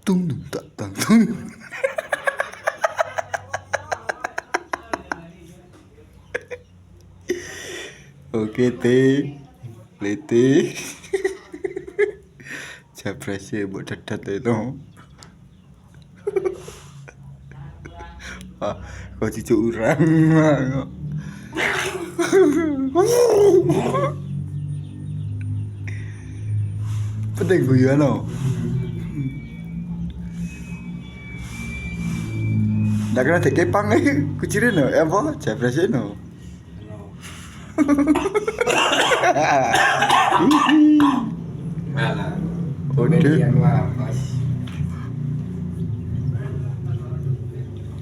Tung tung tak tang tung. Oke teh, lete. Jabrase buat dadat itu. Ah, kau cucu orang. Penting guyon no. Nak kena tak kepang kucirin no, apa? Jabrase no. Malah. Ode. Komedian lapas.